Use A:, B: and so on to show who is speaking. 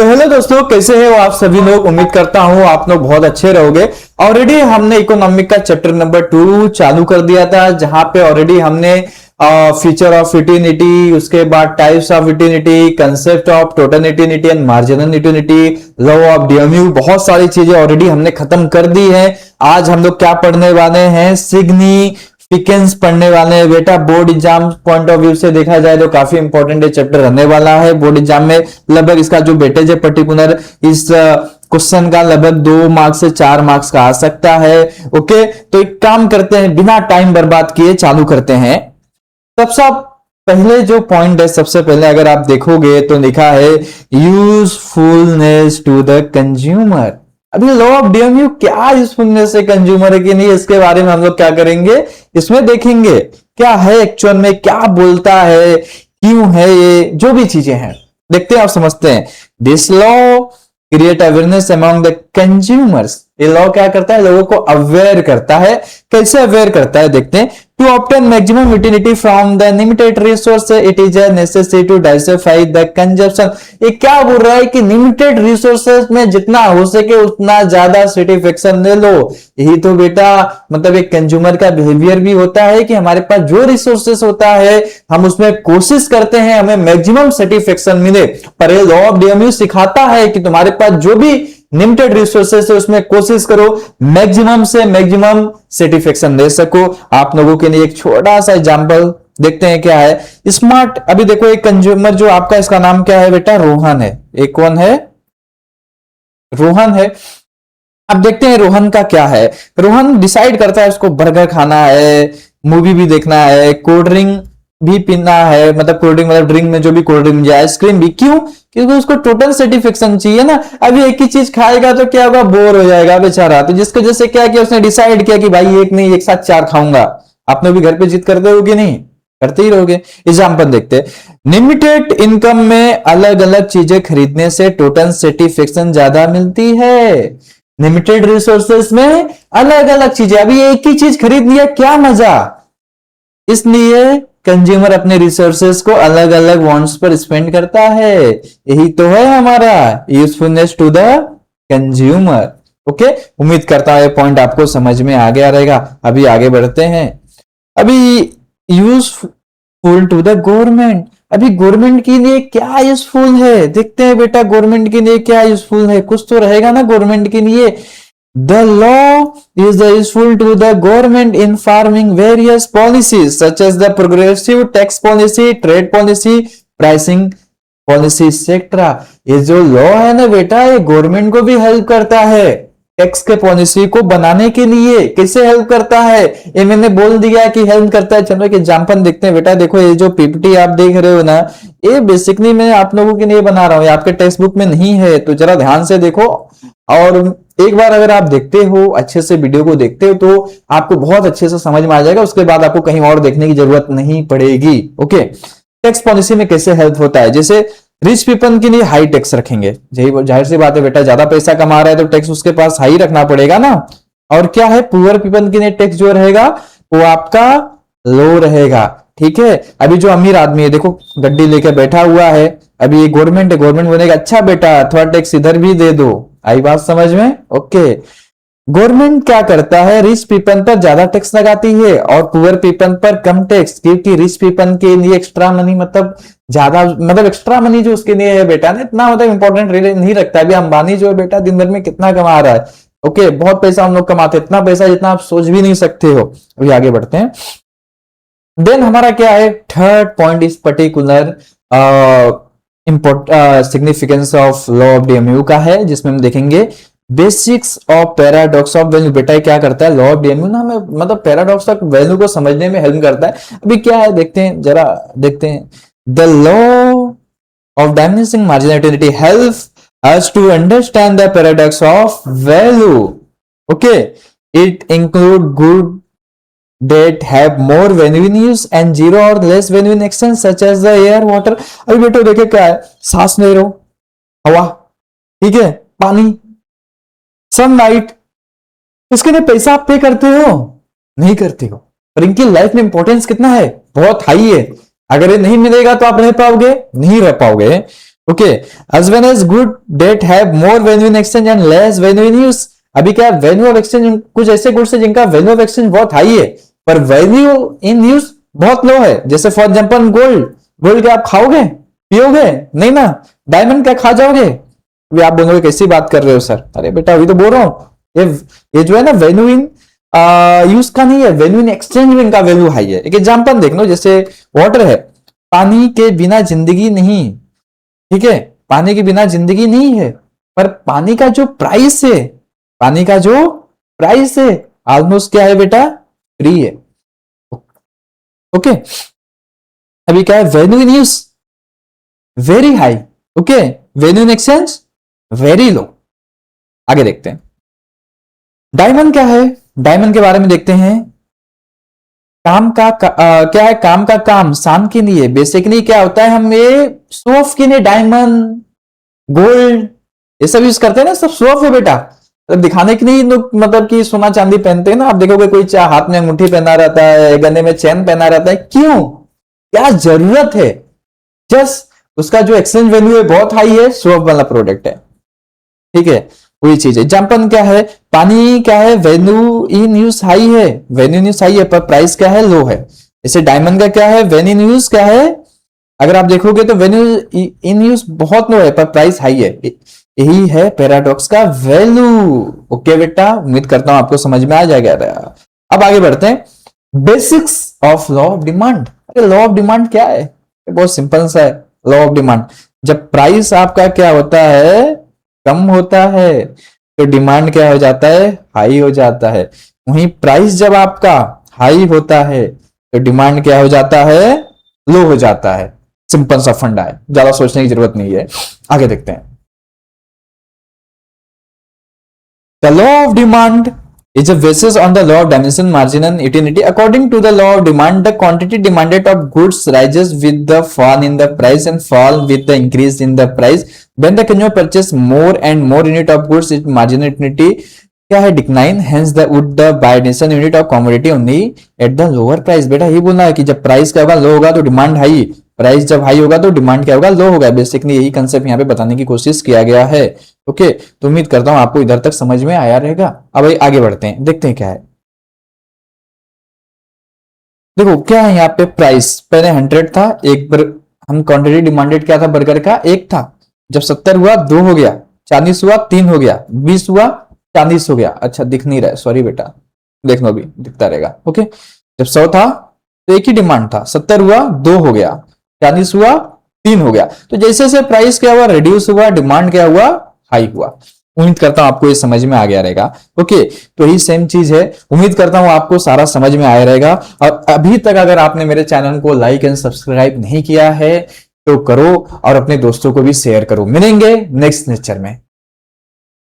A: तो हेलो दोस्तों, कैसे हैं वो आप सभी लोग। उम्मीद करता हूं आप लोग बहुत अच्छे रहोगे। ऑलरेडी हमने इकोनॉमिक का चैप्टर नंबर 2 चालू कर दिया था, जहां पे ऑलरेडी हमने फीचर ऑफ यूटिलिटी, उसके बाद types of utility, concept of total utility and marginal utility, law of DMU, बहुत सारी चीजें ऑलरेडी हमने खत्म कर दी है। आज हम लोग क्या पढ़ने वाले हैं, सिग्निफिकेंस पढ़ने वाले हैं बेटा। Board exam point of view से देखा जाए तो काफी इंपॉर्टेंट चैप्टर रहने वाला है। बोर्ड एग्जाम में लगभग इसका जो वेटेज है पर्टिकुलर इस क्वेश्चन का लगभग 2 मार्क्स से 4 मार्क्स का आ सकता है। ओके, तो एक काम करते हैं, बिना टाइम बर्बाद किए चालू करते हैं। सबसे पहले जो पॉइंट है, सबसे पहले अगर आप देखोगे तो लिखा है यूजफुलनेस टू द कंज्यूमर। अभी लॉ ऑफ डीएमयू क्या यूजफुलनेस है कंज्यूमर के लिए, इसके बारे में हम लोग क्या करेंगे, इसमें देखेंगे क्या है एक्चुअल में, क्या बोलता है, क्यों है ये, जो भी चीजें हैं देखते हैं और समझते हैं। This law create awareness among the consumers. ये लॉ क्या करता है, लोगों को अवेयर करता है। कैसे अवेयर करता है देखते हैं। To obtain maximum utility from the limited resource it is a necessity to diversify the consumption. ये क्या बोल रहा है कि लिमिटेड रिसोर्सेज में जितना हो सके उतना ज्यादा सेटिस्फेक्शन ले लो। यही तो बेटा मतलब एक कंज्यूमर का बिहेवियर भी होता है कि हमारे पास जो रिसोर्सेस होता है हम उसमें कोशिश करते हैं हमें मैक्सिमम सेटिस्फेक्शन मिले। पर ये लॉ ऑफ डीएमयू सिखाता है कि तुम्हारे पास जो भी लिमिटेड रिसोर्सेस है उसमें कोशिश करो मैक्सिमम से मैक्सिमम सेटिस्फेक्शन ले सको। आप लोगों के लिए एक छोटा सा एग्जांपल देखते हैं क्या है। स्मार्ट, अभी देखो एक कंज्यूमर जो आपका, इसका नाम क्या है बेटा, रोहन है। एक कौन है, रोहन है। अब देखते हैं रोहन का क्या है। रोहन डिसाइड करता है उसको बर्गर खाना है, मूवी भी देखना है, कोल्ड ड्रिंक भी पीना है, मतलब कोल्ड ड्रिंक मतलब ड्रिंक में जो भी कोल्ड ड्रिंक, आइसक्रीम भी। क्यों? क्योंकि उसको टोटल सेटिस्फेक्शन चाहिए ना। अभी एक ही चीज खाएगा तो क्या होगा, बोर हो जाएगा बेचारा। तो जिसको जैसे क्या किया, उसने डिसाइड किया कि भाई एक नहीं एक साथ 4 खाऊंगा। आपने भी घर पे जिद करते हो कि नहीं, करते ही रहोगे। एग्जाम्पल देखते हैं। लिमिटेड इनकम में अलग अलग चीजें खरीदने से टोटल सेटिस्फेक्शन ज्यादा मिलती है। लिमिटेड रिसोर्सेस में अलग अलग चीजें, अभी एक ही चीज खरीद लिया, क्या मजा। इसलिए कंज्यूमर अपने रिसोर्सेस को अलग अलग वांट्स पर स्पेंड करता है। यही तो है हमारा usefulness to the consumer. Okay, उम्मीद करता है पॉइंट आपको समझ में आ गया रहेगा। अभी आगे बढ़ते हैं। अभी यूजफुल टू द गवर्नमेंट। अभी गवर्नमेंट के लिए क्या यूजफुल है देखते हैं बेटा। गवर्नमेंट के लिए क्या यूजफुल है, कुछ तो रहेगा ना गवर्नमेंट के लिए। The law is useful to the government in forming various policies such as the progressive tax policy, trade policy, pricing policy, etc. ये जो लॉ है ना बेटा, ये गवर्नमेंट को भी हेल्प करता है टैक्स के पॉलिसी को बनाने के लिए। कैसे हेल्प करता है, ये मैंने बोल दिया कि हेल्प करता है। चलो एक एग्जांपल देखते हैं बेटा। देखो ये जो पीपीटी आप देख रहे हो ना, ये बेसिकली मैं आप लोगों के लिए बना रहा हूं, आपके टेक्स्ट बुक में नहीं है, तो जरा ध्यान से देखो। और एक बार अगर आप देखते हो, अच्छे से वीडियो को देखते हो, तो आपको बहुत अच्छे से समझ में आ जाएगा। उसके बाद आपको कहीं और देखने की जरूरत नहीं पड़ेगी। ओके, टैक्स पॉलिसी में कैसे हेल्प होता है। जैसे रिच पीपल के लिए हाई टैक्स रखेंगे, जाहिर सी बात है बेटा, ज्यादा पैसा कमा रहा है तो टैक्स उसके पास हाई रखना पड़ेगा ना। और क्या है, पुअर पीपल के लिए टैक्स जो रहेगा वो आपका लो रहेगा। ठीक है, अभी जो अमीर आदमी है देखो गड्डी लेके बैठा हुआ है, अभी ये गवर्नमेंट है, गवर्नमेंट बोलेगा अच्छा बेटा थोड़ा टैक्स इधर भी दे दो। आई बात समझ में। ओके, गवर्नमेंट क्या करता है, रिच पीपल पर ज्यादा टैक्स लगाती है और पुअर पीपल पर कम टैक्स। क्योंकि रिच पीपल के लिए एक्स्ट्रा मनी मतलब ज्यादा, मतलब एक्स्ट्रा मनी जो उसके लिए है बेटा ना, इतना मतलब इंपॉर्टेंट नहीं रखता है। अभी अंबानी जो है बेटा दिन भर में कितना कमा रहा है। ओके, बहुत पैसा हम लोग कमाते हैं, इतना पैसा जितना आप सोच भी नहीं सकते हो। अभी आगे बढ़ते हैं। देन हमारा क्या है, थर्ड पॉइंट इस particular significance of law of DMU का है, जिसमें हम देखेंगे basics of paradox of value. बेटा क्या करता है, लॉ ऑफ डीएमयू ना हमें मतलब पैराडॉक्स ऑफ वैल्यू को समझने में हेल्प करता है। अभी क्या है देखते हैं, जरा देखते हैं। The law of diminishing marginality help us to understand the paradox of value. Okay, it include good that have more value in use and zero or less value in exchange such as the air, water। अभी बेटो देखे क्या है, सांस ले रहे हो, हवा, ठीक है, पानी, सनलाइट, इसके लिए पैसा आप पे करते हो नहीं करते हो, पर इनकी लाइफ में इंपॉर्टेंस कितना है, बहुत हाई है। अगर ये नहीं मिलेगा तो आप रह पाओगे, नहीं रह पाओगे। Okay, as well as good that have more value in exchange and less value in use। अभी क्या वैल्यू ऑफ एक्सचेंज, कुछ ऐसे गुड्स है जिनका वैल्यू ऑफ एक्सचेंज बहुत हाई है पर वैल्यू इन यूज बहुत लो है। जैसे फॉर एग्जांपल गोल्ड, गोल्ड क्या आप खाओगे पियोगे? नहीं ना। डायमंड क्या खा जाओगे? भी आप बोलोगे कैसी बात कर रहे हो सर? अरे बेटा अभी तो बोल रहा हूं, ये जो है ना वैल्यू इन यूज का नहीं है, वैल्यू इन एक्सचेंज में इनका वैल्यू हाई है। एक एग्जांपल देख लो, जैसे वाटर है, पानी के बिना जिंदगी नहीं, ठीक है, पानी के बिना जिंदगी नहीं है, पर पानी का जो प्राइस है, पानी का जो प्राइस है ऑलमोस्ट क्या है बेटा? फ्री है। ओके, अभी क्या है? Value in use very high, okay, value in exchange very low. आगे देखते हैं डायमंड क्या है। डायमंड के बारे में देखते हैं। काम का क्या है? काम का काम शान के लिए, बेसिकली क्या होता है, हम ये शो ऑफ के लिए डायमंड गोल्ड ये सब यूज करते हैं ना, सब शो ऑफ है बेटा, तो दिखाने के लिए लोग मतलब कि सोना चांदी पहनते हैं ना। आप देखोगे कोई हाथ में अंगूठी पहना रहता है, गले में चैन पहना रहता है, क्यों? क्या जरूरत है? जस्ट उसका जो एक्सचेंज वैल्यू है बहुत हाई है, शो ऑफ वाला प्रोडक्ट है, ठीक है, वही चीज है। एग्जाम्पल क्या है? पानी क्या है? वैल्यू इन यूज हाई है, वैल्यू इन यूज हाई है पर प्राइस क्या है? लो है। जैसे डायमंड का क्या है? वैल्यू इन यूज क्या है? अगर आप देखोगे तो वैल्यू इन यूज बहुत लो है पर प्राइस हाई है। यही है पैराडॉक्स का वैल्यू। ओके बेटा, उम्मीद करता हूं आपको समझ में आ जाएगा। अब आगे बढ़ते हैं। Basics of law of demand. अरे लॉ ऑफ डिमांड क्या है? बहुत सिंपल सा है लॉ ऑफ डिमांड। जब प्राइस आपका क्या होता है? कम होता है तो डिमांड क्या हो जाता है? हाई हो जाता है। वहीं प्राइस जब आपका हाई होता है तो डिमांड क्या हो जाता है? लो हो जाता है। सिंपल सा फंडा है, ज्यादा सोचने की जरूरत नहीं है। आगे देखते हैं। The law of demand is a basis on the law of dimension, margin and utility. According to the law of demand, the quantity demanded of goods rises with the fall in the price and fall with the increase in the price. When the consumer purchase more and more unit of goods, its marginal utility क्या है? Decline. Hence the would the buy nation unit of commodity only at the lower price. बेटा ये बोलना है कि जब price क्या होगा? लो होगा तो डिमांड हाई, प्राइस जब हाई होगा तो डिमांड क्या होगा? लो होगा। बेसिकली यही कंसेप्ट यहाँ पे बताने की कोशिश किया गया है। ओके, तो उम्मीद करता हूं आपको इधर तक समझ में आया रहेगा। अब आगे बढ़ते हैं, देखते हैं क्या है। देखो क्या है यहाँ पे, प्राइस पहले 100 था, एक बार हम क्वांटिटी डिमांडेड क्या था? बर्गर का 1 था। जब 70 हुआ 2 हो गया, 40 हुआ 3 हो गया, 20 हुआ 40 हो गया। अच्छा दिख नहीं रहा है, सॉरी बेटा, देख लो अभी दिखता रहेगा। ओके, जब 100 था तो एक ही डिमांड था, 70 हुआ 2 हो गया, 40 हुआ 3 हो गया। तो जैसे जैसे प्राइस क्या हुआ? रिड्यूस हुआ, डिमांड क्या हुआ? हाई हुआ। उम्मीद करता हूं आपको ये समझ में आ गया रहेगा। ओके, तो यही सेम चीज है। उम्मीद करता हूं आपको सारा समझ में आया रहेगा। और अभी तक अगर आपने मेरे चैनल को लाइक एंड सब्सक्राइब नहीं किया है तो करो और अपने दोस्तों को भी शेयर करो। मिलेंगे नेक्स्ट लेक्चर में।